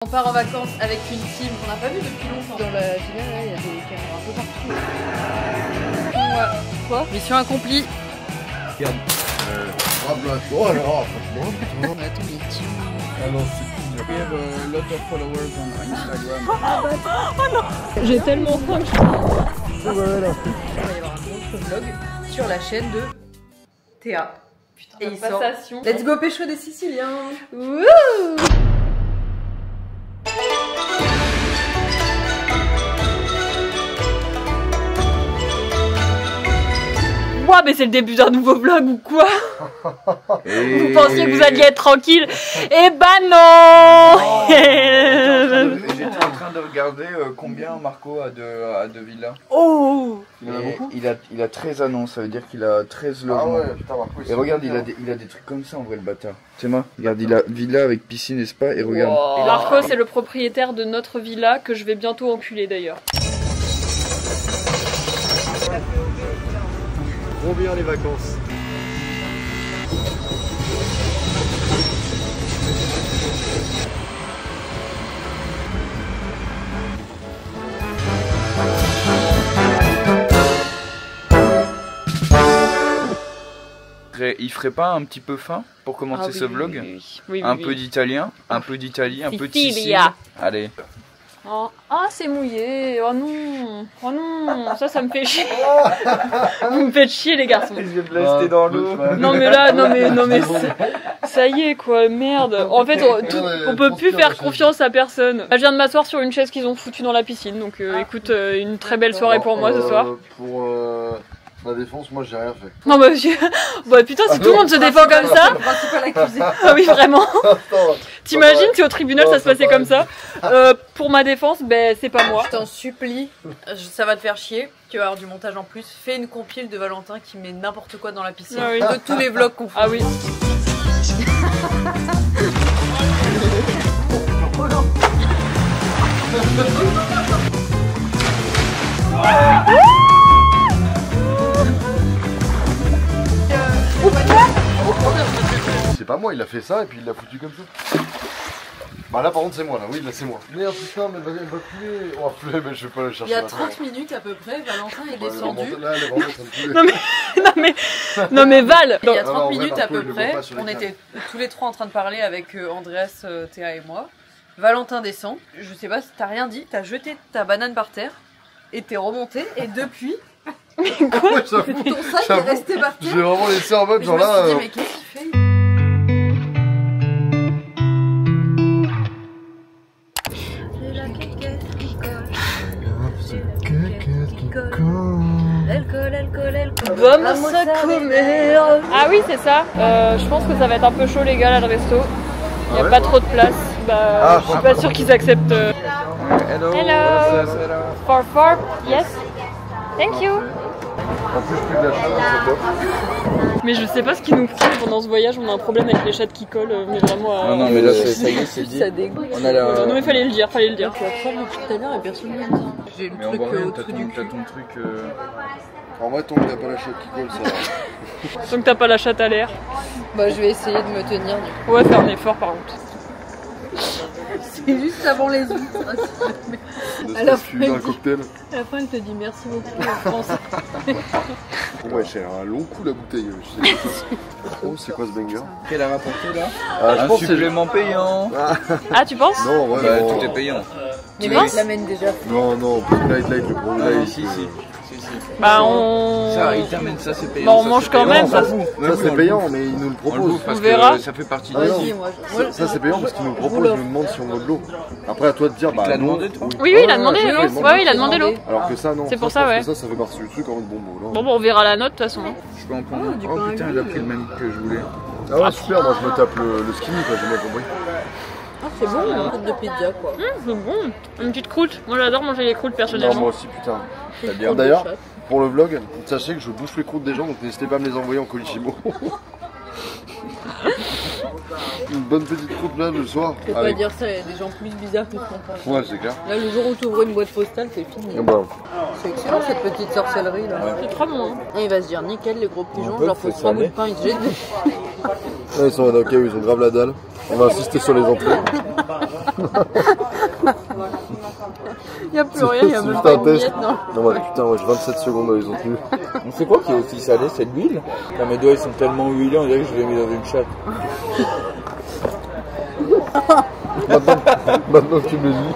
On part en vacances avec une team qu'on n'a pas vue depuis longtemps. Dans la villa, là, il y a des caméras un peu partout. Ouais. Quoi? Mission accomplie. Regarde. Oh alors, franchement. Attends, les teams. Ah non, c'est plus. We have a lot of followers on Instagram. J'ai tellement faim que je... Il va y avoir un autre vlog sur la chaîne de Théa. Putain, et il sort. Let's go pécho des Siciliens. Wouh! Ouah, mais c'est le début d'un nouveau vlog ou quoi? Vous pensiez que vous alliez être tranquille? Eh ben non! J'étais en train de regarder combien Marco a de villas. Oh! Il en a beaucoup. Il a 13 annonces, ça veut dire qu'il a 13 logements. Ah ouais, putain, Marco, et regarde, il a des trucs comme ça en vrai, le bâtard. C'est moi, regarde, il a villa avec piscine et spa et regarde. Wow. Marco, c'est le propriétaire de notre villa que je vais bientôt enculer d'ailleurs. Trop bien les vacances. Il ferait pas un petit peu faim pour commencer ce vlog? Oui, un peu d'italien, un peu d'Italie, un peu de Sicilia. Sicile. Allez. Oh, ah, c'est mouillé. Oh non. Oh non. Ça me fait chier. Vous me faites chier, les garçons. Je viens de l'acheter dans l'eau. Non, mais là, non, mais ça y est, quoi. Merde. En fait, on peut plus faire confiance à personne. Je viens de m'asseoir sur une chaise qu'ils ont foutue dans la piscine. Donc, écoute, une très belle soirée pour moi ce soir. Pour la défense, moi j'ai rien fait. Non, bah, bah putain, si tout le monde se défend comme ça. Le principal accusé. Ah oui, vraiment. T'imagines si au tribunal ça se passait comme ça? Pour ma défense, ben c'est pas moi. Je t'en supplie, ça va te faire chier. Tu vas avoir du montage en plus. Fais une compile de Valentin qui met n'importe quoi dans la piscine. Ah oui. De tous les vlogs qu'on fait. Ah oui. C'est pas moi, il a fait ça et puis il l'a foutu comme ça. Bah là par contre c'est moi là, oui là c'est moi. Merde putain mais elle va couler. Oh flemme, mais je vais pas la chercher. Il y a 30 minutes à peu près, Valentin est descendu. Là elle est vraiment en train de couler. Non mais Val. Il y a 30 non, minutes vrai, à peu Marco, près, pas sur les on câbles. était tous les trois en train de parler avec Andreas, Théa et moi. Valentin descend, je sais pas si t'as rien dit, t'as jeté ta banane par terre et t'es remonté et depuis Ouais, ton sac est resté par terre. J'ai vraiment laissé en mode Et genre je me là. suis dit, mais qu'est-ce qu'il fait? Vamos a comer. Ah oui, c'est ça. Je pense que ça va être un peu chaud les gars là le resto. Il n'y a pas trop de place. Bah, je suis pas sûre qu'ils acceptent. Hello. Hello. For yes. Thank you. En plus plus de la chaleur, c'est top. Mais je sais pas ce qui nous prend pendant ce voyage. On a un problème avec les chattes qui collent. Mais vraiment. Non, non, mais là, ça y est, c'est dit. Ça dégoûte. On a la. Non mais fallait le dire, fallait le dire. Tu as pas depuis tout à l'heure et personne ne l'a dit. J'ai le Mais on truc voit rien, au-dessus du t'as cul. ton truc. En vrai tant que t'as pas la chatte qui colle ça va. Tant que t'as pas la chatte à l'air. Bah je vais essayer de me tenir du coup. On va faire un effort par contre. C'est juste avant les huîtres. De À la ce fin, que tu il d'un dit- cocktail. À la fin elle te dit merci beaucoup en français. Ouais c'est un long coup la bouteille. Je sais pas. Oh c'est quoi ce banger? Quelle a rapporté là? Je Un pense que c'est. supplément payant. Ah tu penses? Non ouais Bah, non. tout est payant. Mais Tu mec penses l'amène déjà. Non non, light le gros Ah, light. si. Bah on. Ça, il termine ça, c'est payant. Bah, on ça, mange c'est quand payant. même, On ça. s'en fout. Ça c'est payant mais ils nous le On le proposent. bouffe parce On verra. que ça fait partie Ah, du. non. Vas-y, moi. Ça c'est payant parce qu'ils nous le proposent, ils nous demandent si on veut de l'eau. Après à toi de dire bah l'a non. demandé, toi? Oui, il a demandé l'eau. Ouais, il a demandé l'eau. Alors que ça non. C'est pour je ça, pense ouais. que ça fait partie du truc en mode bon là. Bon, on verra la note de toute façon. Je peux en prendre un. du Oh pain putain, à il a l'huile. pris le même que je voulais. Ah ouais super, moi je me tape le skinny quoi, j'ai bien compris. Ah, c'est bon, une croûte de pizza quoi. C'est bon. Une petite croûte. Moi j'adore manger les croûtes Non personnellement. moi aussi putain. Une bien. croûte de D'ailleurs, chatte. pour le vlog, sachez que je bouffe les croûtes des gens, donc n'hésitez pas à me les envoyer en colissimo. Une bonne petite croûte là le soir. Faut pas dire ça, il y a des gens plus bizarres que ce qu'on pense. Ouais c'est clair. Là, le jour où tu ouvres une boîte postale, c'est fini. Ah bah, C'est excellent cette petite sorcellerie là. C'est trop bon. Hein. Et il va se dire nickel, les gros pigeons, peu, je leur fais c'est 3 bouts de salé. pain, ils se jettent dessus. ils sont ok, ils ont grave la dalle. On va insister sur les entrées. Il n'y a plus rien, il y a même juste pas un une test. miette, non. Non, ouais, putain, moi j'ai 27 secondes, ils ont plus. On sait quoi qui est aussi salé, c'est de l'huile. Là, mes doigts ils sont tellement huilés, on dirait que je l'ai mis dans une chatte. Maintenant que tu me le dis.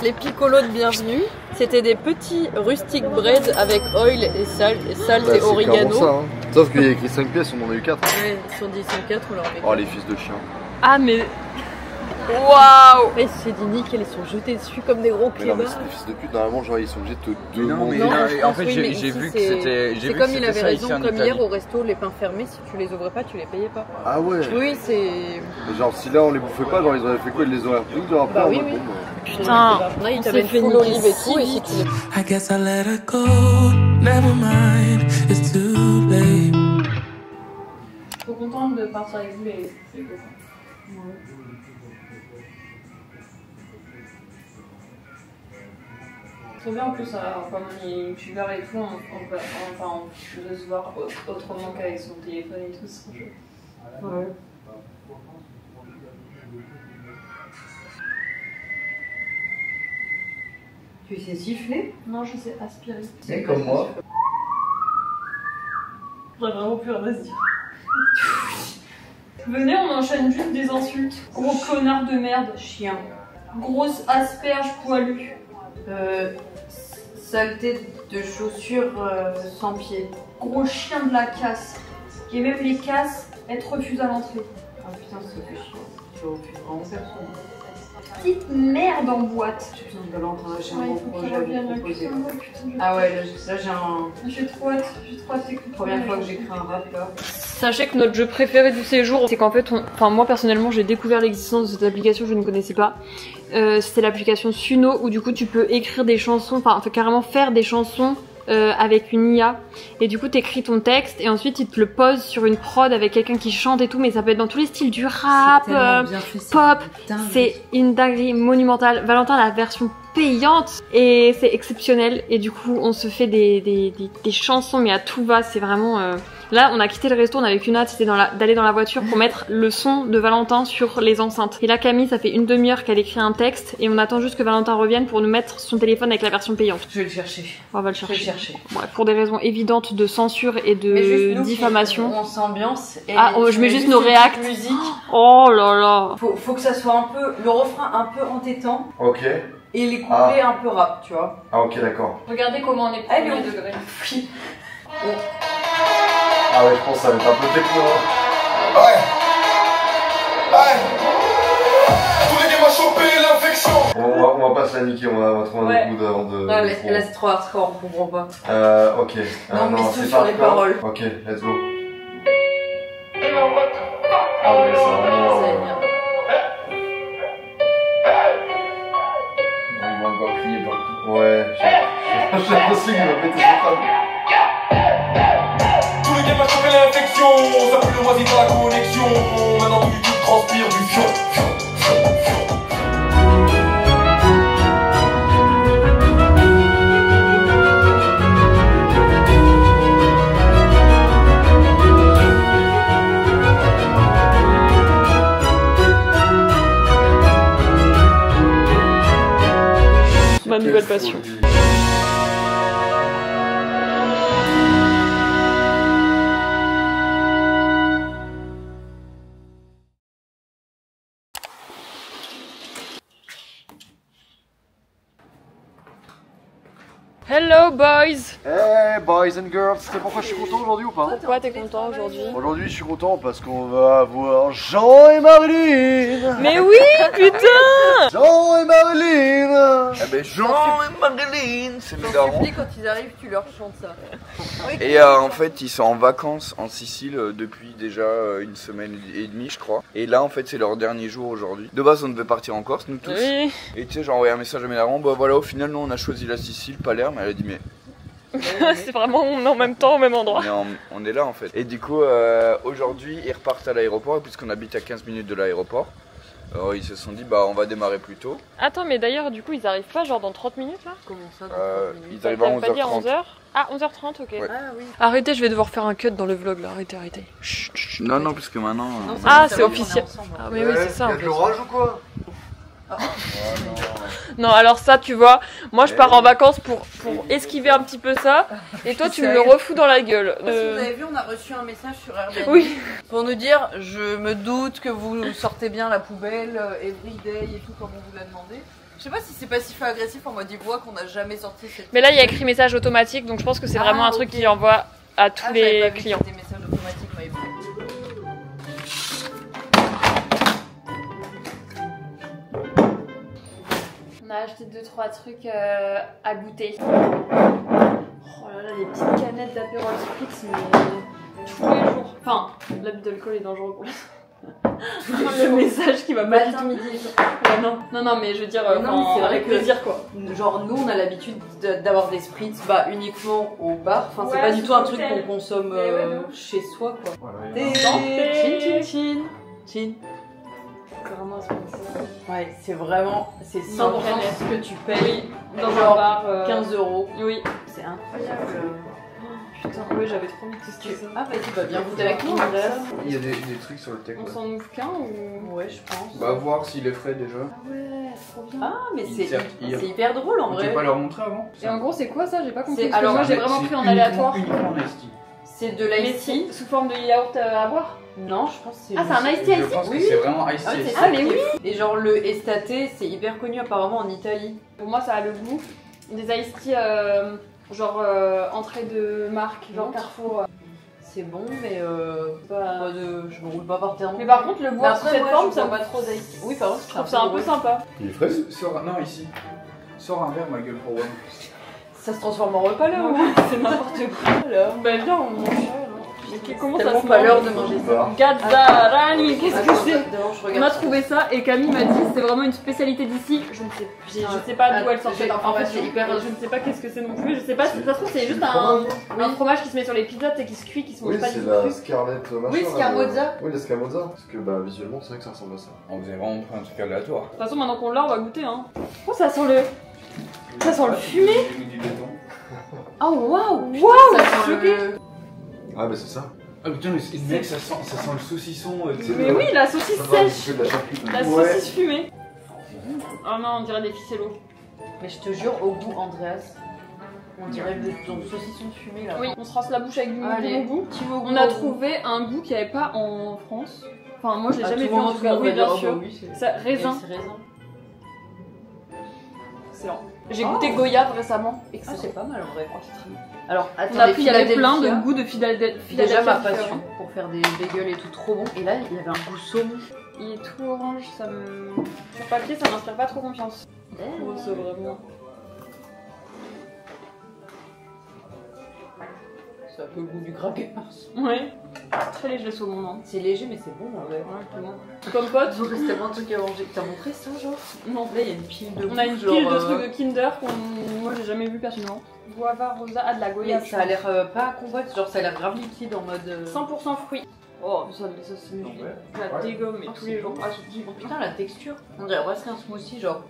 Les picolos de bienvenue, c'était des petits rustic bread avec oil et salt et Bah, c'est oregano. ça, hein. Sauf qu'il y a écrit 5 pièces, on en a eu 4. Ouais, ils sont dit 4 ou leur Oh, les fils de chiens. Ah mais... Waouh! Et c'est dit nickel, ils sont jetés dessus comme des gros Mais non, mais clébards. c'est des fils de pute, normalement, genre ils sont obligés de te demander. Non, en fait, oui, mais j'ai ici, vu que c'est- c'était. C'est comme il avait raison, comme hier au resto, les pains fermés, si tu les ouvrais pas, tu les payais pas. Ah ouais. Oui, c'est... Mais genre, si là on les bouffait pas, genre ils auraient fait quoi? Ils les auraient repris, genre après Bah en oui, mode, oui. bon, bah. Putain, il t'avait fait une olive et tout, et si tu les... I guess I let her go. Never mind, it's too late. Trop contente de partir avec vous les copains. Trop bien en plus, comme on est youtubeur et tout, on peut se voir autrement qu'avec son téléphone et tout, c'est trop chouette. Ouais. Tu sais siffler? Non, je sais aspirer. C'est comme moi. J'ai vraiment plus rien à se dire. Venez, on enchaîne juste des insultes. Gros connard de merde, chien. Grosse asperge poilue. Saleté de chaussures sans pied. Gros chien de la casse. Et même les casses, elles te refusent à l'entrée. Ah putain, ça fait chiant. Je refuse vraiment personne. Petite merde en boîte. Putain, Valentin, j'ai un Ouais, gros il faut projet qu'il à vous revienne, proposer. putain, Ah ouais, là j'ai un... j'ai trop hâte d'écouter. Première fois que j'écris un rap là. Sachez que notre jeu préféré du séjour, c'est qu'en fait, moi personnellement, j'ai découvert l'existence de cette application, je ne connaissais pas. C'était l'application Suno où du coup tu peux écrire des chansons, enfin carrément faire des chansons avec une IA. Et du coup t'écris ton texte et ensuite il te le pose sur une prod avec quelqu'un qui chante et tout, mais ça peut être dans tous les styles, du rap, pop. C'est une dinguerie monumentale. Valentin a la version payante et c'est exceptionnel. Et du coup on se fait des chansons mais à tout va, c'est vraiment... Là, on a quitté le resto, on avait qu'une hâte, c'était d'aller dans la voiture pour mettre le son de Valentin sur les enceintes. Et là, Camille, ça fait une demi-heure qu'elle écrit un texte et on attend juste que Valentin revienne pour nous mettre son téléphone avec la version payante. Je vais le chercher. On va le Je vais le chercher. chercher. Ouais, pour des raisons évidentes de censure et Mais juste de nous, diffamation. on s'ambiance. Et Je mets juste nos une petite réacts. musique. Oh là là. Faut que ça soit un peu... Le refrain un peu entêtant Ok. et les couplets un peu rap, tu vois. Ah ok, d'accord. Regardez comment on est Allez, premier on- degré. Oui. Ah ouais, je pense que ça va être un peu techno. On va pas se la niquer, on va trouver un Ouais. autre mood avant de... Non, là c'est trop hardcore, on comprend pas. Ok. Non, mais c'est sur les hardcore. paroles. Ok, let's go. Ah ouais, c'est vraiment... Ça va bien. Ils vont encore crier partout. Ouais, j'ai l'impression qu'il va péter son crâne. Tous les gars m'a chopé l'infection, ça pue le moisi dans la connexion. Maintenant tout YouTube transpire du fion. Ma nouvelle passion. Hello boys! Hey boys and girls, c'est pourquoi je suis content aujourd'hui ou pas? Pourquoi t'es content aujourd'hui? Aujourd'hui je suis content parce qu'on va avoir Jean et Marilyn. Mais oui, putain! Jean et Marilyn. Ah ben Jean et Marilyn, c'est mes darons. Quand ils arrivent, tu leur chantes ça. Et en fait, ils sont en vacances en Sicile depuis déjà une semaine et demie, je crois. Et là, en fait, c'est leur dernier jour aujourd'hui. De base, on devait partir en Corse, nous tous. Oui. Et tu sais, j'ai envoyé un message à mes darons. Bah voilà, au final, nous, on a choisi la Sicile, Palerme. Elle a dit, mais C'est vraiment en même temps, au même endroit. on est là, en fait. Et du coup, aujourd'hui, ils repartent à l'aéroport. Et puisqu'on habite à 15 minutes de l'aéroport, alors, ils se sont dit, bah on va démarrer plus tôt. Attends, mais d'ailleurs, du coup, ils arrivent pas genre dans 30 minutes là? Comment ça Ils arrivent à T'avais pas dit 11h30. 11h? Ah, 11h30, ok. Ouais. Ah oui. Arrêtez, je vais devoir faire un cut dans le vlog là. Arrêtez. Chut, chut, chut. Non, non, parce que maintenant. Non, Ah, ça c'est va, officiel. on est ensemble. Ah, mais oui, c'est ça Y'a en de fait. l'orage ou quoi? Non, alors ça, tu vois, moi je pars en vacances pour esquiver un petit peu ça, et toi tu me le refous dans la gueule. Parce que vous avez vu, on a reçu un message sur Airbnb. Oui. Pour nous dire, je me doute que vous sortez bien la poubelle, everyday et tout comme on vous l'a demandé. Je sais pas si c'est passif-agressif en mode il voit qu'on n'a jamais sorti cette. Mais là il y a écrit message automatique, donc je pense que c'est vraiment un truc qui envoie à tous les clients. Des messages automatiques, mais bon. On a acheté 2-3 trucs à goûter. Oh là là, les petites canettes d'apérol spritz, mais tous les jours. Enfin, l'abus d'alcool est dangereux pour les... Le message qui va pas du tout midi. Non, mais je veux dire, c'est vrai avec que- plaisir quoi. Genre nous on a l'habitude d'avoir des spritz uniquement au bar. Enfin c'est Ouais, pas du c'est tout un tout truc fait. qu'on consomme Mais ouais, de ouf. chez soi quoi. Voilà, Chin. C'est vraiment un sponsor. Ouais, c'est vraiment, c'est 100% Dans le canette. ce que tu payes Dans un genre bar. 15 €. Oui. C'est incroyable. Putain, ouais, j'avais trop envie de tester ça. Ah vas-y, bah viens goûter avec nous Andreas. Il y a des trucs sur le tech. On Ouais. s'en ouvre qu'un ou. Ouais, je pense. Bah, voir s'il est frais déjà. Ah ouais, trop bien. Ah mais Il c'est sert hier. hyper drôle en On vrai. peut pas leur montrer avant. Et en gros, c'est quoi ça? J'ai pas compris. C'est- Parce que alors, moi, j'ai C'est vraiment pris en uniquement- aléatoire. Uniquement en iced tea. C'est de Mais l'ice tea. sous forme de yaourt à boire? Non, je pense que c'est. Ah, c'est un iced tea Je ici? pense que Oui. c'est vraiment iced Ah, tea. c'est Ah, ça mais qui est oui. fou. Et genre le Estate, c'est hyper connu apparemment en Italie. Pour moi, ça a le goût des iced tea, genre entrée de marque, genre Non. Carrefour. C'est bon, mais Bah, je me roule pas par terre. non Mais plus. par contre, le Mais boire sous après, cette moi, forme, je ça bois me pas trop d'ice. Oui, par contre, Je trouve ça un peu sympa. Il est frais? Non, ici. Sors un verre, ma gueule, pour one. Ça se transforme en repas là ou c'est n'importe quoi là. Bah, viens, on mange ça. Comment ça Tellement se pas mange l'heure de manger ça. Gazzarani, qu'est-ce que c'est? D'abord, je On a regarde. trouvé ça et Camille m'a dit c'est vraiment une spécialité d'ici. Je ne sais pas d'où elle sort cette information. C'est hyper. Je ne sais pas qu'est-ce que c'est non plus. Je sais pas si ça se trouve c'est juste C'est un fromage qui se met sur les pizzas et qui se cuit, qui se mange Oui, pas c'est du la tout. Scarlett machin. Oui, là, Scamozza. Oui, la Scamozza. Parce que bah, visuellement, c'est vrai que ça ressemble à ça. On vous a vraiment pris un truc aléatoire. De toute façon maintenant qu'on l'a on va goûter hein. Oh ça sent le fumé. J'ai mis du béton. Oh waouh. Ça sent le. Ah, bah c'est ça. Ah putain, mais mec, ça sent le saucisson. Tu sais, Mais oui la saucisse Ça va, sèche. c'est de la charcuterie. La Ouais. saucisse fumée. Oh non on dirait des ficellos. Mais je te jure, au goût, Andreas, on dirait ton saucisson fumé là. Oui on se rince la bouche avec du Allez. bon goût. Petit mot On a trouvé un goût qu'il n'y avait pas en France. Enfin moi je l'ai jamais vu en tout cas. Oui bien sûr. Ça, raisin. C'est raisin. Excellent. J'ai goûté Goya récemment. Ah, Excellent. c'est pas mal en vrai. Alors, On attends, a pris, il y avait plein de goûts de Philadelphia. Déjà ma différents. passion pour faire des bagels et tout trop bon. Et là, il y avait un goût saumon. Il est tout orange, ça me... Sur papier, ça m'inspire pas trop confiance. Oh, c'est vraiment... C'est un peu le goût du cracker. Ouais. Très léger le saumon, non? C'est léger, mais c'est bon en vrai. Ouais, tellement. Comme pote? Il reste tellement de trucs à manger. T'as montré ça, genre? Non. Là, il y a une pile de On a une genre, pile de trucs de Kinder qu'on... Moi, j'ai jamais vu personnellement. Guava Rosa, ah de la Goya. Mais ça a l'air pas compote, genre ça a l'air grave liquide en mode. 100% fruits. Oh, ça c'est une... Ouais. La dégomme et Oh, tous c'est les jours. bon. Ah, je dis... Oh putain, la texture. On dirait presque un smoothie, genre.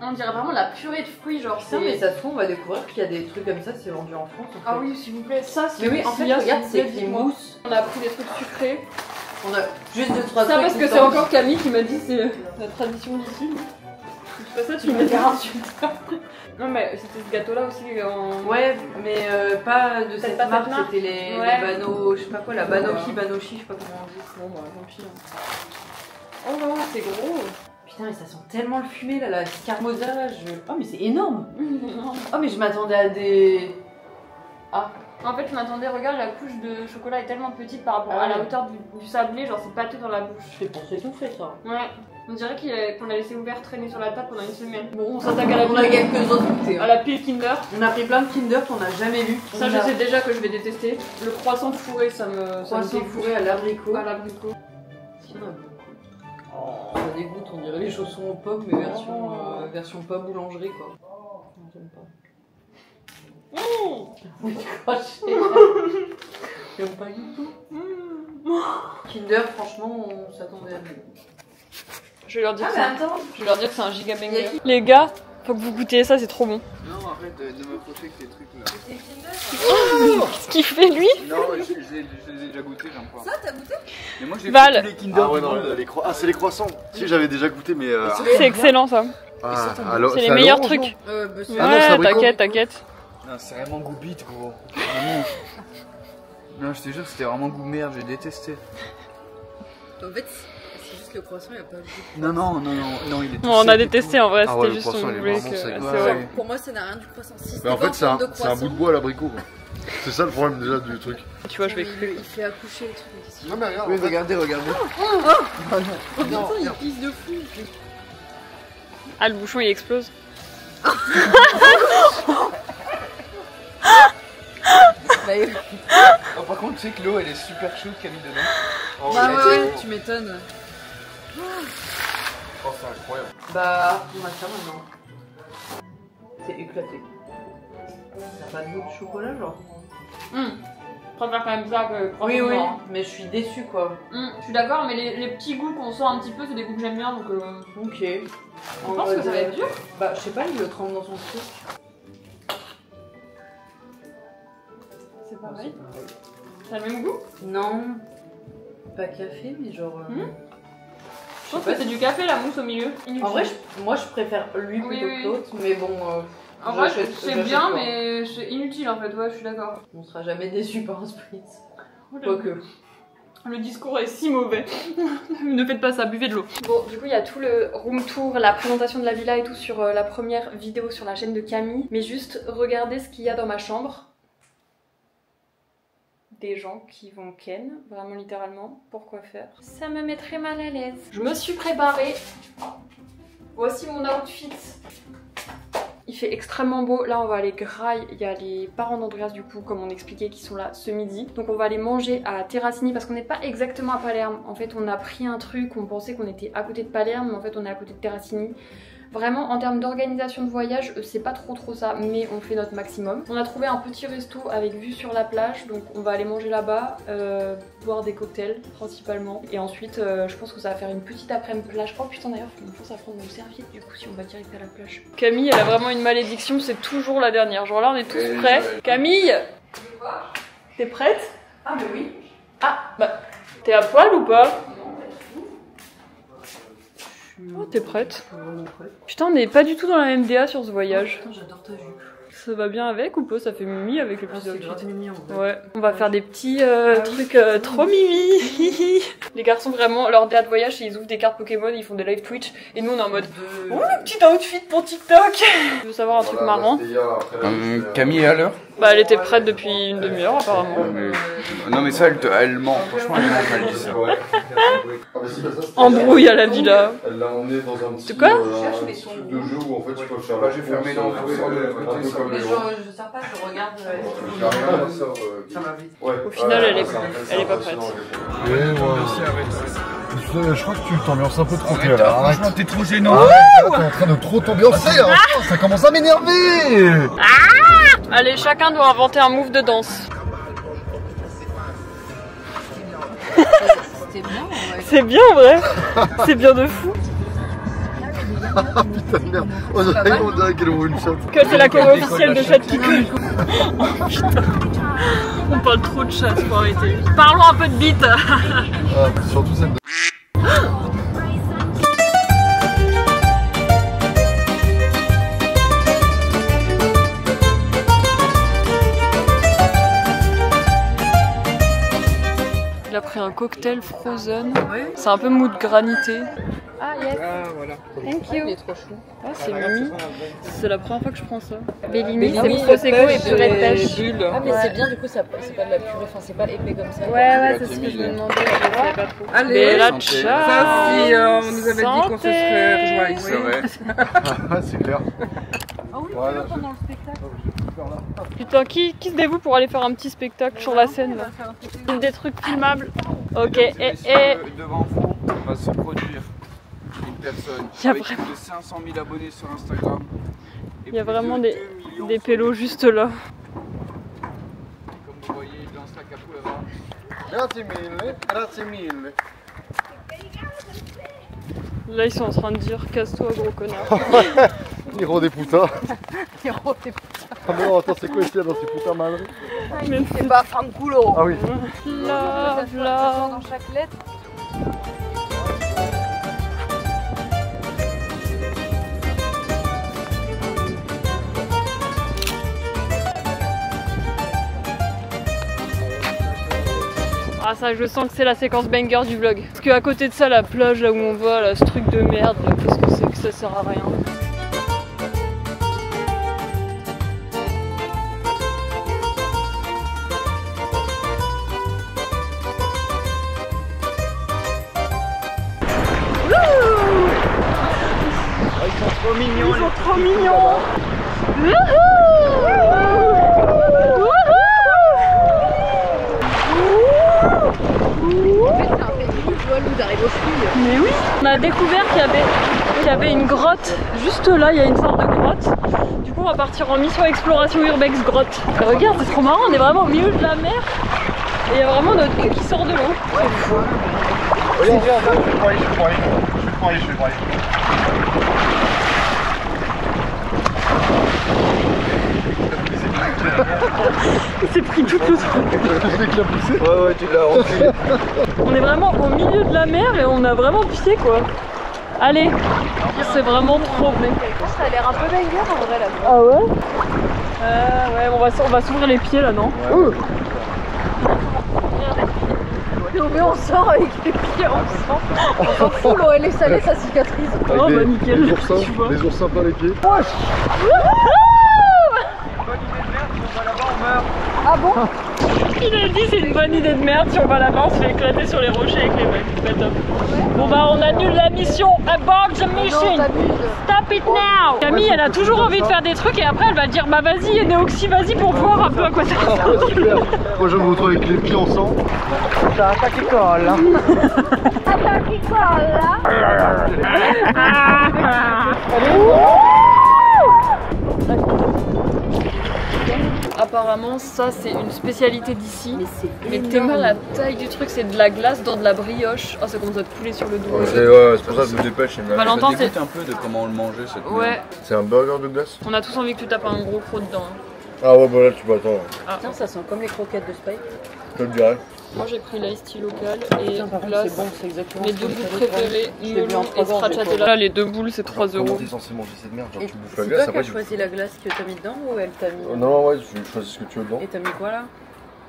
On dirait vraiment la purée de fruits, genre Putain, mais ça se trouve, on va découvrir qu'il y a des trucs comme ça, c'est vendu en France. En fait. Ah oui, s'il vous plaît, ça c'est... Mais oui, en fait, regarde, c'est écrit mousse. On a pris des trucs sucrés. On a juste 2-3 trucs. Ça parce que qui c'est sortent. encore Camille qui m'a dit c'est la tradition d'ici. C'est pas ça, tu me faire insulter. Non mais c'était ce gâteau là aussi en... Ouais, mais pas de cette pas marque, cette marque. c'était les Ouais. Bano, je sais pas quoi, la Banoki, Banochi, je sais pas comment on dit. Bon bah tant pis. Hein. Oh non, c'est gros. Putain, mais ça sent tellement le fumé là, la Scarmoza. Oh, mais c'est énorme. Non. Oh, mais je m'attendais à des. En fait je m'attendais, regarde la couche de chocolat est tellement petite par rapport Ah à la ouais. hauteur du sablé, genre c'est pâteux dans la bouche. Je fais pour s'étouffer ça. Ouais. On dirait qu'on l'a laissé ouvert traîner sur la table pendant une semaine. Bon, on s'attaque à la On a pile. quelques autres goûtés. À la pile Kinder. On a pris plein de Kinder qu'on a jamais vu. Ça je sais déjà que je vais détester. Le croissant fourré ça me Croissant dégoûte. fourré à l'abricot. À l'abricot. Il y en a beaucoup. Ça dégoûte, on dirait les chaussons aux pommes, mais version pas boulangerie quoi. Non, j'aime pas. Oui, craché. J'aime pas du tout. Kinder, franchement, on s'attendait à mieux. Je vais leur dire Ah, que mais attends. Je vais leur dire que c'est un giga banger. Les gars, faut que vous goûtiez ça, c'est trop bon. Non, arrête de m'approcher avec tes trucs là. Qu'est-ce qu'il fait lui? Non, je les ai déjà goûtés, j'en crois. Ça, t'as goûté? Mais moi j'ai Val. fait tous les Kinder. Ah ouais, non, c'est les croissants. Si, j'avais déjà goûté, mais. C'est excellent ça. Alors, C'est les meilleurs trucs. Bah, c'est- Ah non, c'est Ouais, abricot. t'inquiète. Non, c'est vraiment goût bite, gros. Vraiment. Non, je te jure, c'était vraiment goût merde, j'ai détesté. En fait, c'est juste le croissant, il a pas le goût. Non, il est tout On a sec et détesté tout. en vrai, Ah ouais, c'était le juste croissant, on il est voulait vraiment que. sec. c'est Ouais, vrai. ouais. Pour moi, ça n'a rien du croissant. Si Mais en fait, c'est un bout de croissant. bois à l'abricot. Quoi. C'est ça le problème déjà du truc. Tu vois, je vais. Il fait accoucher le truc. Non, mais regarde. Oui, regardez. Oh, il pisse de fou. Ah, le bouchon il explose. Oh, par contre, tu sais que l'eau elle est super chaude qu'il y a mis dedans. Bah ouais, tu m'étonnes. Oh, c'est incroyable. Bah, on va faire maintenant. C'est éclaté. T'as pas de goût de chocolat, genre? Je préfère quand même ça que Oui, oui, mais je suis déçue, quoi. Je suis d'accord, mais les petits goûts qu'on sent un petit peu, c'est des goûts que j'aime bien donc. Ok. Je pense que ça va être dur. Bah, je sais pas, il le trempe dans son truc. C'est pareil. Ça a le même goût? Non. Pas café, mais genre. Je pense que c'est du café la mousse au milieu. En vrai, moi je préfère lui Oui, plutôt oui. que l'autre, mais bon. En vrai, j'achète- c'est j'achète bien, pas. mais c'est inutile en fait, ouais, je suis d'accord. On sera jamais déçu par un spritz. Le, Quoique. le discours est si mauvais. Ne faites pas ça, buvez de l'eau. Bon, du coup, il y a tout le room tour, la présentation de la villa et tout sur la première vidéo sur la chaîne de Camille. Mais juste, regardez ce qu'il y a dans ma chambre. Des gens qui vont ken, vraiment littéralement. Pourquoi faire? Ça me mettrait mal à l'aise. Je me suis préparée. Voici mon outfit. Il fait extrêmement beau. Là, on va aller graille. Il y a les parents d'Andreas, du coup, comme on expliquait, qui sont là ce midi. Donc, on va aller manger à Terracini parce qu'on n'est pas exactement à Palerme. En fait, on a pris un truc. On pensait qu'on était à côté de Palerme, mais en fait, on est à côté de Terracini. Vraiment, en termes d'organisation de voyage, c'est pas trop ça, mais on fait notre maximum. On a trouvé un petit resto avec vue sur la plage, donc on va aller manger là-bas, boire des cocktails principalement. Et ensuite, je pense que ça va faire une petite après-midi plage. Oh putain, d'ailleurs, il me faut à prendre nos serviettes du coup si on va direct à la plage. Camille, elle a vraiment une malédiction, c'est toujours la dernière. Genre là, on est tous prêts. Camille, t'es prête? Ah, mais oui. Ah, bah, t'es à poil ou pas? Oh, t'es prête? Putain, on n'est pas du tout dans la même DA sur ce voyage. Putain, j'adore ta jupe. Ça va bien avec ou pas? Ça fait mimi avec le Ah, plus c'est grave mimi en fait. Ouais, on va faire des petits trucs trop mimi. Les garçons, vraiment, leur DA de voyage, c'est ils ouvrent des cartes Pokémon, ils font des live Twitch, et nous on est en mode oh, le petit outfit pour TikTok. Tu veux savoir un truc marrant? Camille est à l'heure? Bah, elle était prête depuis une demi-heure apparemment. Non, mais ça, elle ment. Franchement, elle ment quand elle dit ça. Embrouille à la villa. Elle l'a emmené dans un petit De quoi truc de jeu où en fait tu peux faire Bah, j'ai fermé dans le course, sur le un côté, peu sur comme Mais les genre, je sers pas, je regarde. J'ai rien à ça. Ça va vite. Ouais. Au final, elle est pas prête. Je crois que tu t'ambiances un peu trop. Franchement, t'es trop gênant. T'es en train de trop t'ambiancer. Ça commence à m'énerver. Allez, chacun doit inventer un move de danse. C'était bien, ouais. C'est bien en vrai. C'est bien de fou. Putain de merde. On dirait qu'elle ouvre une chatte. Que c'est la choré officielle de chat qui coule. Oh putain. On parle trop de chat, faut arrêter. Parlons un peu de bite. Ah, surtout celle de... Il a pris un cocktail frozen. Ouais. C'est un peu mood granité. Ah yes. Ah, voilà. Thank Il you. est trop chou. Ah, c'est mimi. C'est la première fois que je prends ça. Bellini, Bellini, c'est prosecco et purée de pêche. Ah, mais c'est bien, du coup, c'est pas de la purée, enfin, c'est pas épais comme ça. Ouais, c'est ce que je me demandais. Je savais pas trop. Allez, Mais la santé. tcha. ça si on nous avait dit qu'on se serait rejoint ici. C'est vrai. Ah, c'est clair. Ah oui, Voilà, pendant le spectacle. Putain, qui se dévoue pour aller faire un petit spectacle sur la scène là? Des trucs filmables. Ok, et Devant vous, va se produire une personne Y a avec vraiment- plus de 500 000 abonnés sur Instagram. Et il y a plus vraiment de des 2 millions des de pélos juste là. Comme vous voyez, il danse la capoeira. Grazie mille. Là, ils sont en train de dire casse-toi, gros connard. Hiro des putas. Hiro des putas. Ah mais non, attends, c'est quoi ici dans ces putas madre? C'est pas Fanculo. Ah oui. Love, love. Dans chaque lettre. Ah ça, je sens que c'est la séquence banger du vlog. Parce qu'à côté de ça, la plage là où on va, là, ce truc de merde, qu'est-ce que c'est que ça sert à rien. Ils sont trop mignons. Ils sont trop mignons. Mais oui, on a découvert qu'il y avait une grotte juste là, il y a une sorte de grotte. Du coup on va partir en mission exploration urbex grotte. Et regarde, c'est trop marrant, on est vraiment au milieu de la mer et il y a vraiment notre cul qui sort de l'eau. C'est fou. Je vais prendre les. Il s'est pris toute l'eau. Ouais, tu l'as rempli. On est vraiment au milieu de la mer et on a vraiment pissé quoi. Allez, c'est vraiment trop bien. Ça a l'air un peu banger en vrai là. Ah ouais? Ouais, on va s'ouvrir les pieds là, non? Mais on sort avec les pieds, on s'en fout, l'eau elle est salée, ça cicatrise. Oh bah nickel. Les oursins plein les pieds. Ah bon? Il a dit c'est une bonne idée de merde, si on va là-bas on se fait éclater sur les rochers avec les mecs. C'est top. Bon bah on annule la mission. Abort the mission. Stop it now. Camille elle a toujours envie de faire des trucs et après elle va dire bah vas-y Néoxy vas-y pour voir un peu à quoi ça ressemble. Super. Moi je me retrouve avec les pieds en sang. Ça attaque qui colle là. Attaque qui colle Apparemment ça c'est une spécialité d'ici. Mais tellement la taille du truc, c'est de la glace dans de la brioche. Oh ça commence à te couler sur le dos. Ouais, c'est pour ça que je me dépêche. Valentin, ça dégoûte un peu de comment on le mangeait cette Ouais. C'est un burger de glace? On a tous envie que tu tapes un gros croc dedans. Ah ouais, bah là tu peux attendre. Putain, ça sent comme les croquettes de Spike. Je te le dirais. Moi j'ai pris l'ice tea local et Là c'est bon, c'est exactement mes deux boules préférées, melon en et stracciatella. Là les deux boules c'est 3 Comment €. t'es censé manger cette merde? Genre Et tu bouffes c'est la toi glace qui après as choisi la glace que t'as mis dedans ou elle t'a mis Non, ouais, tu choisis ce que tu veux dedans. Et t'as mis quoi là?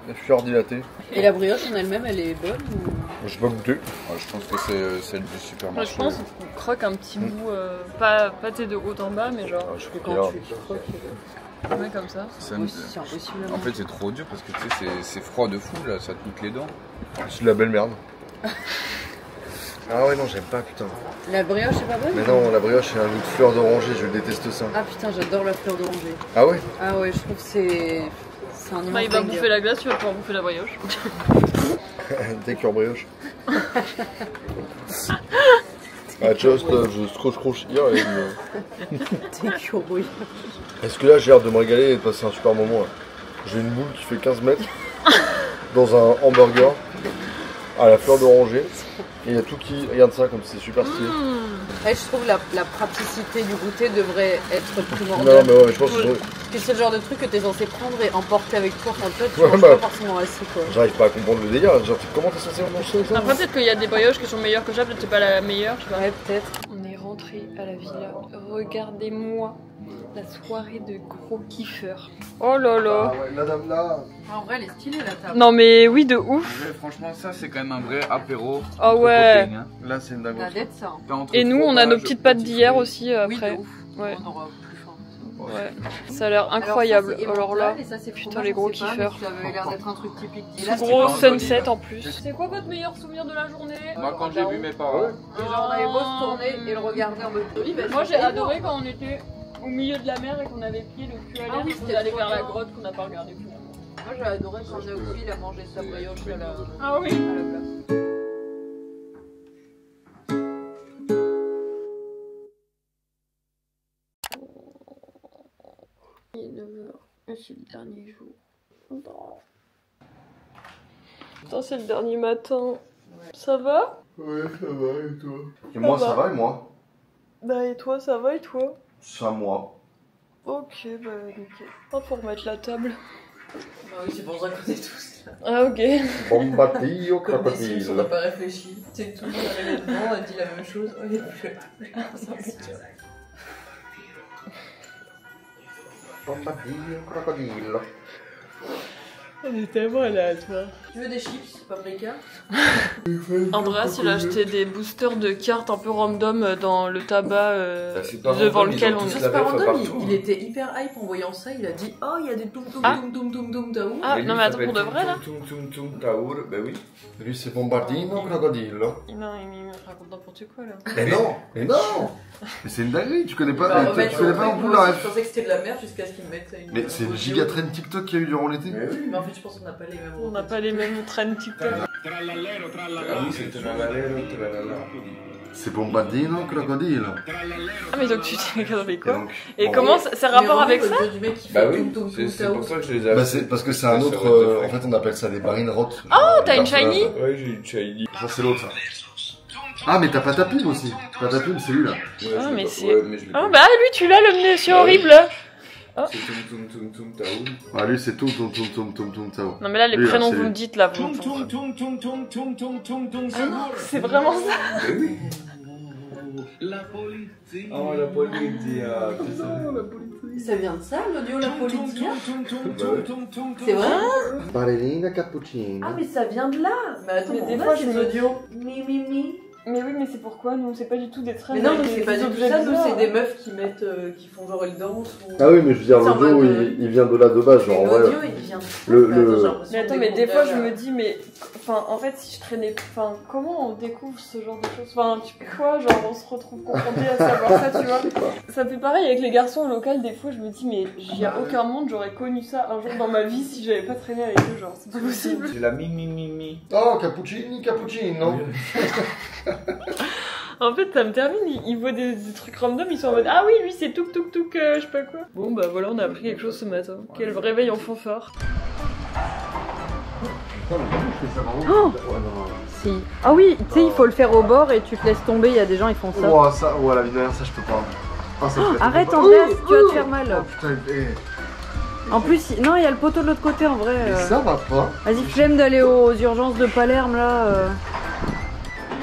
La fleur dilatée. Et la brioche en elle-même, elle est bonne ou... J'ai pas goûté. Ouais, je pense que c'est celle du supermarché. Je pense qu'on croque un petit bout, pas pâté de haut en bas mais genre Je peux Quand tu croques, ouais, comme ça. oui, c'est impossible. En fait, c'est trop dur parce que tu sais, c'est froid de fou là, ça te pique les dents. C'est de la belle merde. Ah ouais, non, j'aime pas, putain. La brioche, c'est pas bonne? Mais non, la brioche, c'est un goût de fleur d'oranger, je déteste ça. Ah putain, j'adore la fleur d'oranger. Ah ouais? Ah ouais, je trouve que c'est un immense Bah, il va banger. bouffer la glace, tu vas pouvoir bouffer la brioche. Take your brioche. Ah, just, je scroche hier et... Take your brioche. Est-ce que là, j'ai hâte de me régaler et de passer un super moment là. J'ai une boule qui fait 15 mètres dans un hamburger à la fleur d'oranger. Et il y a tout qui regarde ça comme c'est super stylé. Ouais, je trouve la praticité du goûter devrait être Non, primordiale. mais ouais, je pense que Que c'est le genre de truc que t'es censé prendre et emporter avec toi quand toi tu Ouais, manges bah. pas forcément assez quoi. j'arrive pas à comprendre le délire. Genre, comment t'es censé manger ça? Après peut-être qu'il y a des brioches qui sont meilleures que ça, peut-être c'est pas la meilleure, je sais pas. Ouais, peut-être. On est rentré à la villa. Regardez-moi la soirée de gros kiffeurs. Oh là là. Ah ouais, la dame là. En vrai, elle est stylée la table. Non mais oui de ouf. Ouais, franchement, ça c'est quand même un vrai apéro. Ah ouais. Coping, hein. Là, c'est une dingue. La dette, ça. T'as entre Et nous on a fromage, nos petites pâtes petits d'hier fruits. aussi Oui, après. de ouf. Ouais. On aura plus faim. Ouais. Ça a l'air incroyable. Alors là, putain, les gros kiffeurs. Ça avait l'air d'être un truc typique. Et ce là, gros c'est pas sunset en plus. C'est quoi votre meilleur souvenir de la journée? Moi, quand j'ai vu mes parents, Et genre, on avait beau se tourner et le regarder en mode joli. Moi j'ai adoré quand on était au milieu de la mer et qu'on avait pied le cul à l'air Ah oui, et qu'on c'était allait trop vers la bien. grotte qu'on n'a pas regardé finalement. Moi, j'ai adoré quand Naoki il a mangé sa brioche à la Ah oui. place. Il est 9h et c'est le dernier jour. Putain, c'est le dernier matin. Ça va? Ouais, ça va, et toi? Et moi, ça va, et moi? Bah et toi, ça va et toi? C'est à moi. Ok, bah nickel. Oh, faut remettre la table. Bah oui, c'est pour ça qu'on est tous là. Ah, ok. Bombatillo Comme des Sims, on crocodile. n'a pas réfléchi. C'est tout le monde arrivé dedans, on a dit la même chose. Oh, il est plus là. Bombatillo crocodile. On est tellement aléatoire. Tu veux des chips, paprika? Andreas, il a acheté des boosters de cartes un peu random dans le tabac c'est pas devant random, lequel ils ont on tous est. la C'est pas ref random, partout. il était hyper hype en voyant ça, il a dit oh il y a des toum toum Ah. toum toum toum toum taou. Ah, Mais non lui, mais il attends, pour de s'appelle vrai là Tum Tum Taour, bah oui. Lui, c'est Bombardino crocodile. Non, il Raconte n'importe quoi là. Mais non, mais non. Mais c'est une dinguerie, tu connais pas, Bah, tu remettre connais sur pas le non plus truc, la moi aussi, ref. je pensais que c'était de la merde jusqu'à ce qu'ils me mettent une. Mais c'est le audio. giga trend TikTok qu'il y a eu durant l'été. Mais oui. Mais en fait, je pense qu'on n'a pas les mêmes. On n'a pas les mêmes trends TikTok. Ah oui, c'est tralalero, tralala. C'est Bombardino crocodile. Ah mais donc tu t'es regardé Et quoi? donc, Et bon, comment c'est rapport avec ça? Du mec qui Bah fait oui, toum toum toum c'est taou. pour ça que je les ai bah achetés. c'est parce que c'est un Ça, autre. ça aurait été En fait, on appelle ça des barines rot. Oh, t'as une shiny? Ouais, j'ai une shiny. Ça, c'est l'autre, ça. Ah, mais t'as pas ta pub aussi. Patapim, c'est lui là. Ah, mais c'est- Ouais, mais je l'ai Ah pas. bah lui tu l'as le monsieur Bah oui. horrible. C'est Tum Tum Taour. Ah, lui, c'est Tom Tao. Non mais là les Lui, là, prénoms c'est que vous lui. me dites là, vous c'est vraiment ça. Bah oui. Oh, la polizia. Ça vient de ça, l'audio La Polizia? Bah oui. C'est vrai? Ballerina cappuccino. Ah, mais ça vient de là! Mais attends, Mais des des fois, fois, je c'est me- audio. Mi. Mais oui mais c'est pourquoi nous c'est pas du tout des trends. Mais non, avec mais c'est des pas du tout objets ça, nous, bizarres. c'est des meufs qui mettent, qui font genre une danse ou. Ah oui, mais je veux dire, C'est en l'audio, mode, il vient de là de base, genre, en vrai. L'audio, il vient de ça. Le- Mais le- attends, j'ai l'impression Mais attends, qu'on mais des découvre fois je là. me dis, mais enfin en fait si je traînais, enfin comment on découvre ce genre de choses, enfin tu quoi, genre on se retrouve confronté à savoir ça, tu vois. Ça fait pareil avec les garçons au local, des fois je me dis, mais il y a aucun monde j'aurais connu ça un jour dans ma vie si j'avais pas traîné avec eux, genre c'est pas possible. C'est la mi. Oh, cappuccino. En fait ça me termine, ils voient des trucs random, ils sont en mode ah oui lui c'est touk, je sais pas quoi. Bon bah voilà on a appris quelque chose ce matin. Quel réveil en fanfare. Si. Ah oui, tu sais, il faut le faire au bord et tu te laisses tomber, il y a des gens, ils font ça. Oh, ça, ouais, la vie derrière, ça, je peux pas. Ah, ça me fait Arrête, trop Andreas, tu vas te faire mal. Oh, putain, eh. En plus, non, il y a le poteau de l'autre côté en vrai. Mais ça va pas. Vas-y, flemme d'aller aux urgences de Palerme là.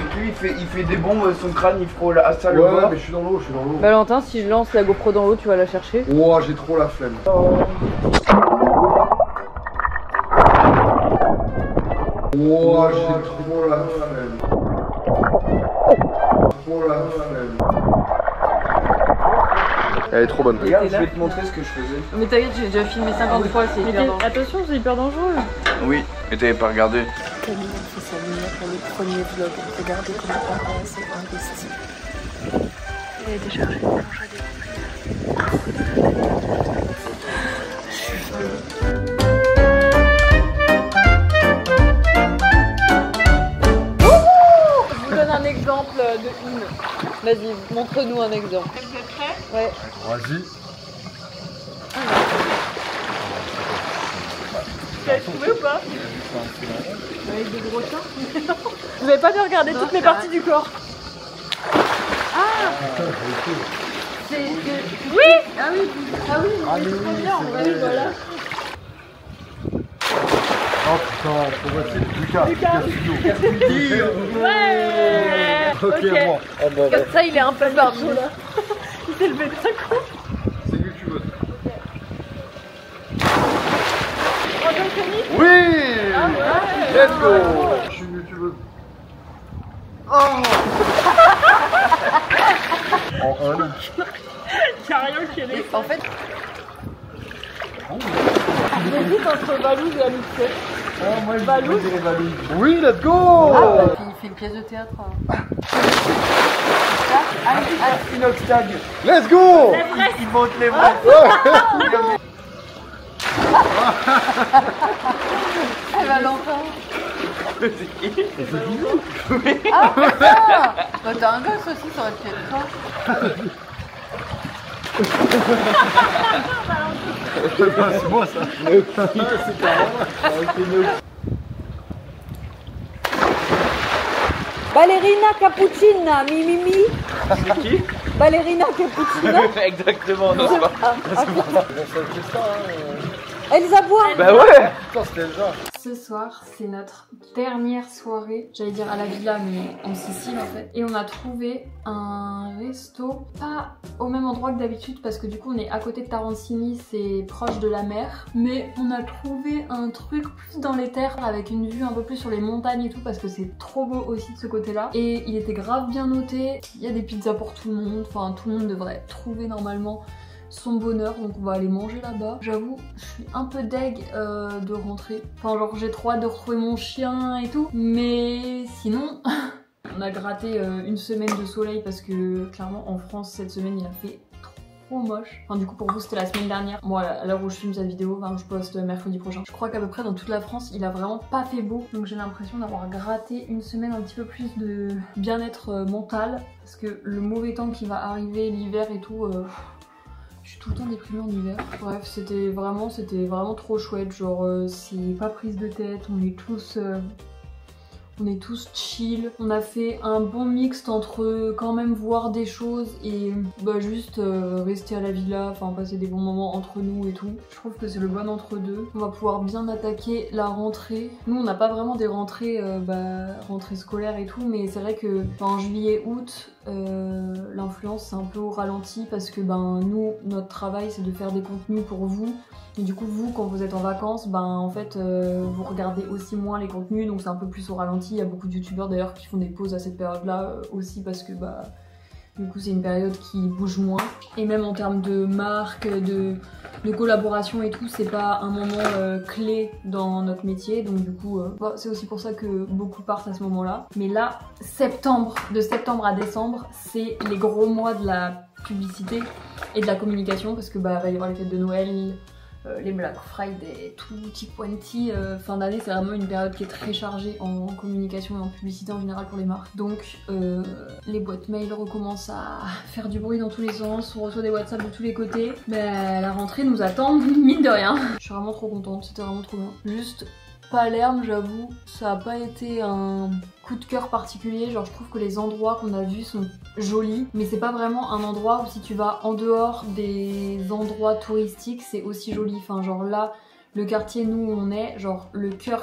Donc lui, il fait des bombes, son crâne, il frôle à ça le Ouais, bas. mais je suis dans l'eau, Valentin, si je lance la GoPro dans l'eau, tu vas la chercher. Oh, j'ai trop la flemme. Oh, j'ai trop la flemme. Trop la flemme. Elle est trop bonne. Regarde, je vais te montrer ce que je faisais. Mais t'inquiète, j'ai déjà filmé 50 fois, c'est hyper dangereux. Attention c'est hyper dangereux. Oui, mais t'avais pas regardé. Camille a fait sa lumière pour le premier vlog. Regardez comment Andreas s'est investi. Elle est déchargée. Je vous donne un exemple de une. Vas-y, montre-nous un exemple. Vous êtes prêts? Ouais. Vas-y. Tu l'as trouvé ou pas? Avec des gros seins. Vous avez pas bien regardé toutes les parties du corps? C'est. Oui! Ah oui, c'est trop bien, on va aller, voilà. Oh putain, faut voici. Lucas Studio. Ouais! Ok, bon. Oh, bon, Comme ça, il est un peu partout là. Il s'est levé d'un coup. C'est lui que tu veux. Troisième chronique? Oui. Ah ouais! Let's go. Je suis lui que tu veux. Oh. En un. Y'a rien qui est laissé. En fait, J'hésite entre Valouz et Alix. Valouz? Oui, let's go. il fait une pièce de théâtre. Inox tag. Let's go. Il monte les bras. C'est Valentin. C'est qui? Ah, putain. Bah, t'as un gosse aussi, ça aurait pu être toi. C'est moi ça. C'est carrément. Ballerina cappuccina, mi. C'est qui? Ballerina cappuccino. Exactement, non pas. Elsa boit. Bah ouais. Putain, c'était Elsa. Ce soir, c'est notre dernière soirée, j'allais dire à la villa, mais en Sicile en fait. Et on a trouvé un resto, pas au même endroit que d'habitude, parce que du coup on est à côté de Taormina, c'est proche de la mer. Mais on a trouvé un truc plus dans les terres, avec une vue un peu plus sur les montagnes et tout, parce que c'est trop beau aussi de ce côté-là. Et il était grave bien noté, il y a des pizzas pour tout le monde, enfin tout le monde devrait trouver normalement son bonheur, donc on va aller manger là-bas. J'avoue, je suis un peu deg de rentrer. Enfin genre j'ai trop hâte de retrouver mon chien et tout. Mais sinon, on a gratté une semaine de soleil parce que clairement en France cette semaine il a fait trop moche. Enfin du coup pour vous c'était la semaine dernière. Moi à l'heure où je filme cette vidéo, enfin, je poste mercredi prochain. Je crois qu'à peu près dans toute la France il a vraiment pas fait beau. Donc j'ai l'impression d'avoir gratté une semaine un petit peu plus de bien-être mental. Parce que le mauvais temps qui va arriver, l'hiver et tout... je suis tout le temps déprimée en hiver. Bref, c'était vraiment trop chouette. Genre, c'est pas prise de tête. On est tous chill. On a fait un bon mixte entre quand même voir des choses et bah juste rester à la villa, enfin passer des bons moments entre nous et tout. Je trouve que c'est le bon entre deux. On va pouvoir bien attaquer la rentrée. Nous on n'a pas vraiment des rentrées, rentrées scolaires et tout, mais c'est vrai que en juillet, août, l'influence c'est un peu au ralenti parce que nous, notre travail c'est de faire des contenus pour vous. Et du coup vous quand vous êtes en vacances, en fait vous regardez aussi moins les contenus, donc c'est un peu plus au ralenti. Il y a beaucoup de youtubeurs d'ailleurs qui font des pauses à cette période là aussi parce que du coup c'est une période qui bouge moins. Et même en termes de marque, de collaboration et tout, c'est pas un moment clé dans notre métier. Donc du coup c'est aussi pour ça que beaucoup partent à ce moment là. Mais là, de septembre à décembre, c'est les gros mois de la publicité et de la communication parce que va y avoir les fêtes de Noël, les Black Friday, tout petit pointy. Fin d'année c'est vraiment une période qui est très chargée en communication et en publicité en général pour les marques. Donc les boîtes mail recommencent à faire du bruit dans tous les sens, on reçoit des WhatsApp de tous les côtés. La rentrée nous attend mine de rien. Je suis vraiment trop contente, c'était vraiment trop bien. Juste Palerme, j'avoue, ça a pas été un coup de cœur particulier. Genre je trouve que les endroits qu'on a vus sont jolis, mais c'est pas vraiment un endroit où si tu vas en dehors des endroits touristiques c'est aussi joli. Enfin genre là, le quartier nous où on est, genre le cœur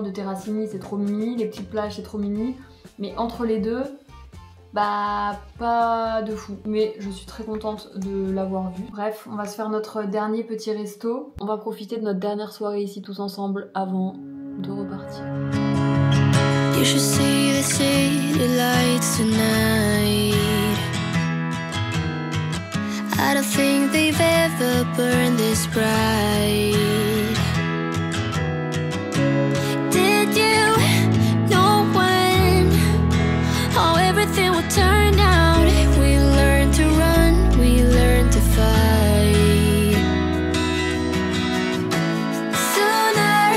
de Terracini c'est trop mini, les petites plages c'est trop mini, mais entre les deux, pas de fou. Mais je suis très contente de l'avoir vu. Bref, on va se faire notre dernier petit resto. On va profiter de notre dernière soirée ici tous ensemble avant de repartir. You should see the city lights tonight. I don't think they've ever burned this bright. Did you know when how everything would turn out? We learned to run, we learned to fight. Sooner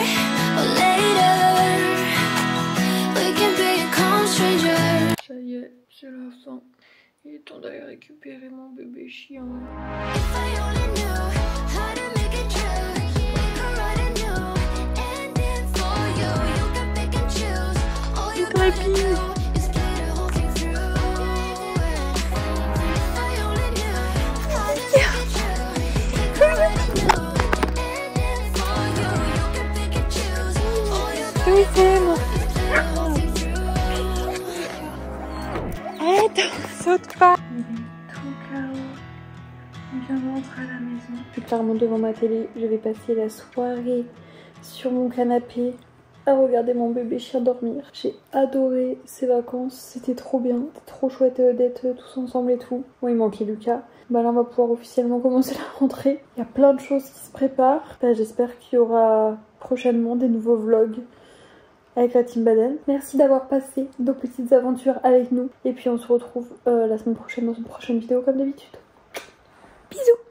or later we can become strangers. Ça y est, c'est la fin. Il est temps d'aller récupérer mon bébé chien. If I only knew how to make it true, we could write a new ending for you. You can pick and choose. All you gotta do is play the whole thing through. If I only knew how to make it true, we could write a new ending for you. You can pick and choose. All you gotta do is play the whole thing through. Arrête, saute pas. Tout chaos. On vient de rentrer à la maison. Je suis clairement devant ma télé. Je vais passer la soirée sur mon canapé à regarder mon bébé chien dormir. J'ai adoré ces vacances. C'était trop bien. C'était trop chouette d'être tous ensemble et tout. Bon, il manquait Lucas. Là, on va pouvoir officiellement commencer la rentrée. Il y a plein de choses qui se préparent. J'espère qu'il y aura prochainement des nouveaux vlogs avec la Team Baden. Merci d'avoir passé nos petites aventures avec nous. Et puis on se retrouve la semaine prochaine dans une prochaine vidéo comme d'habitude. Bisous!